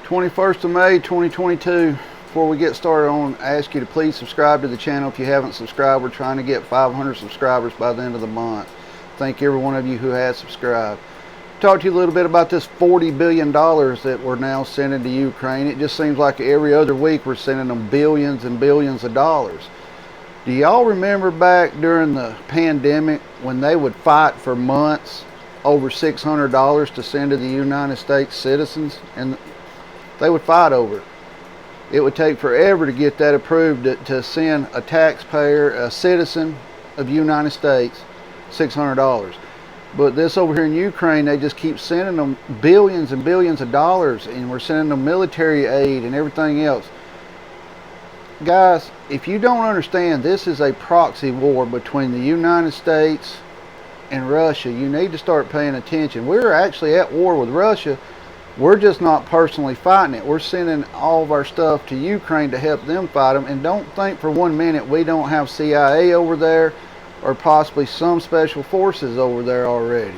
21st of May 2022. Before we get started, I want to ask you to please subscribe to the channel if you haven't subscribed. We're trying to get 500 subscribers by the end of the month. Thank every one of you who has subscribed. Talk to you a little bit about this $40 billion that we're now sending to Ukraine. It just seems like every other week we're sending them billions and billions of dollars. Do y'all remember back during the pandemic when they would fight for months over $600 to send to the United States citizens? And they would fight over it. It would take forever to get that approved to send a taxpayer, a citizen of the United States, $600. But this over here in Ukraine, they just keep sending them billions and billions of dollars, and we're sending them military aid and everything else. Guys, if you don't understand, this is a proxy war between the United States and Russia. You need to start paying attention. We're actually at war with Russia. We're just not personally fighting it. We're sending all of our stuff to Ukraine to help them fight them. And don't think for 1 minute we don't have CIA over there or possibly some special forces over there already.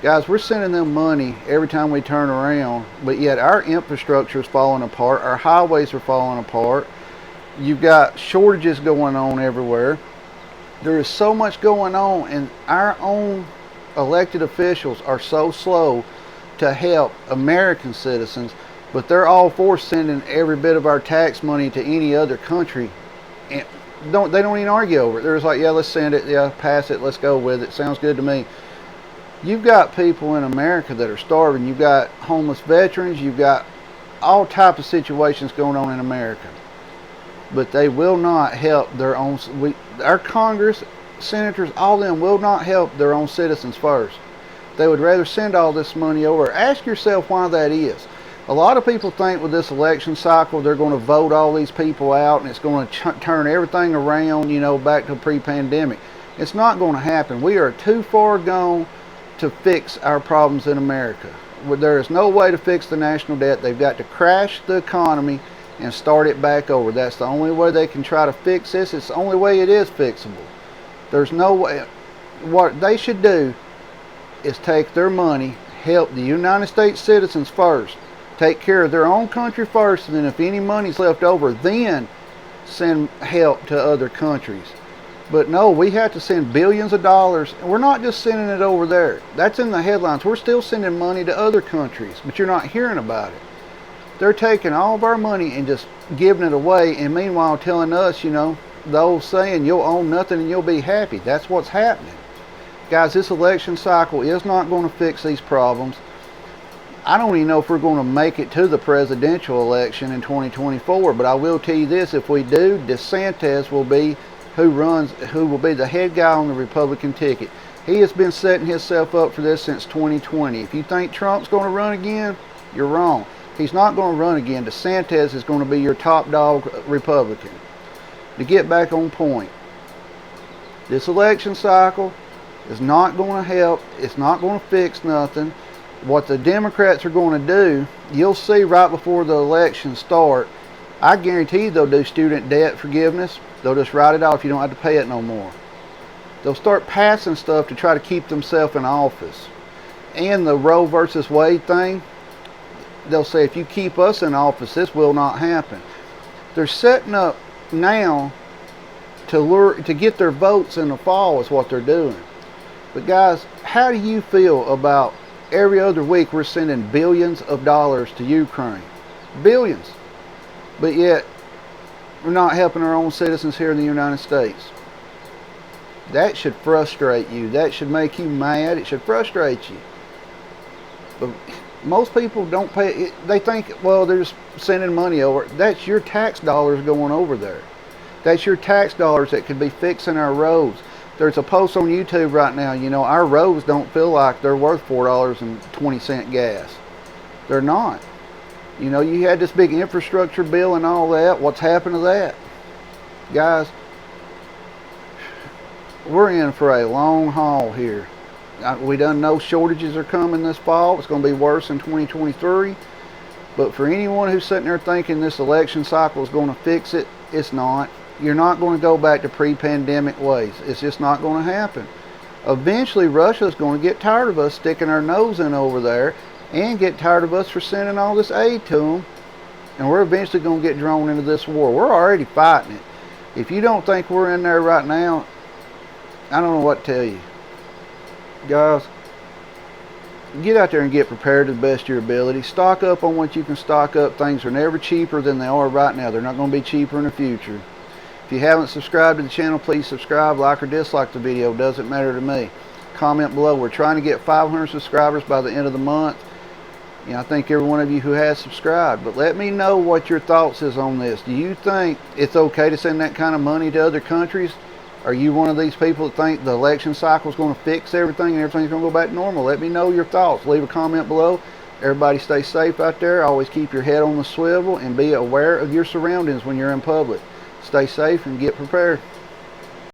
Guys, we're sending them money every time we turn around, but yet our infrastructure is falling apart. Our highways are falling apart. You've got shortages going on everywhere. There is so much going on, and our own elected officials are so slow to help American citizens, but they're all for sending every bit of our tax money to any other country. And they don't even argue over it. They're just like, yeah, let's send it, yeah, pass it, let's go with it. Sounds good to me. You've got people in America that are starving. You've got homeless veterans. You've got all types of situations going on in America. But they will not help their own. Our Congress, senators, all of them will not help their own citizens first. They would rather send all this money over. Ask yourself why that is. A lot of people think with this election cycle they're going to vote all these people out and it's going to turn everything around, you know, back to pre-pandemic. It's not going to happen. We are too far gone to fix our problems in America. There is no way to fix the national debt. They've got to crash the economy and start it back over. That's the only way they can try to fix this. It's the only way it is fixable. There's no way. What they should do is take their money, help the United States citizens first, take care of their own country first, and then if any money's left over, then send help to other countries. But no, we have to send billions of dollars, and we're not just sending it over there. That's in the headlines. We're still sending money to other countries, but you're not hearing about it. They're taking all of our money and just giving it away, and meanwhile telling us, you know, the old saying, you'll own nothing and you'll be happy. That's what's happening. Guys, this election cycle is not going to fix these problems. I don't even know if we're going to make it to the presidential election in 2024, but I will tell you this, if we do, DeSantis will be who will be the head guy on the Republican ticket. He has been setting himself up for this since 2020. If you think Trump's going to run again, you're wrong. He's not going to run again. DeSantis is going to be your top dog Republican. To get back on point, this election cycle is not going to help. It's not going to fix nothing. What the Democrats are going to do, you'll see right before the election start, I guarantee they'll do student debt forgiveness. They'll just write it off. You don't have to pay it no more. They'll start passing stuff to try to keep themselves in office. And the Roe versus Wade thing, they'll say, if you keep us in office, this will not happen. They're setting up now to get their votes in the fall is what they're doing. But guys, how do you feel about every other week we're sending billions of dollars to Ukraine? Billions. But yet, we're not helping our own citizens here in the United States. That should frustrate you. That should make you mad. It should frustrate you. But most people don't pay. They think, well, they're just sending money over. That's your tax dollars going over there. That's your tax dollars that could be fixing our roads. There's a post on YouTube right now, you know, our roads don't feel like they're worth $4.20 gas. They're not. You know, you had this big infrastructure bill and all that. What's happened to that? Guys, we're in for a long haul here. We done know shortages are coming this fall. It's going to be worse in 2023. But for anyone who's sitting there thinking this election cycle is going to fix it, it's not. You're not going to go back to pre-pandemic ways. It's just not going to happen. Eventually, Russia's going to get tired of us sticking our nose in over there and get tired of us for sending all this aid to them. And we're eventually going to get drawn into this war. We're already fighting it. If you don't think we're in there right now, I don't know what to tell you. Guys, get out there and get prepared to the best of your ability. Stock up on what you can stock up. Things are never cheaper than they are right now. They're not going to be cheaper in the future. If you haven't subscribed to the channel, please subscribe, like or dislike the video. Doesn't matter to me. Comment below. We're trying to get 500 subscribers by the end of the month. I thank every one of you who has subscribed. But let me know what your thoughts is on this. Do you think it's okay to send that kind of money to other countries? Are you one of these people that think the election cycle is going to fix everything and everything's going to go back to normal? Let me know your thoughts. Leave a comment below. Everybody stay safe out there. Always keep your head on the swivel and be aware of your surroundings when you're in public. Stay safe and get prepared.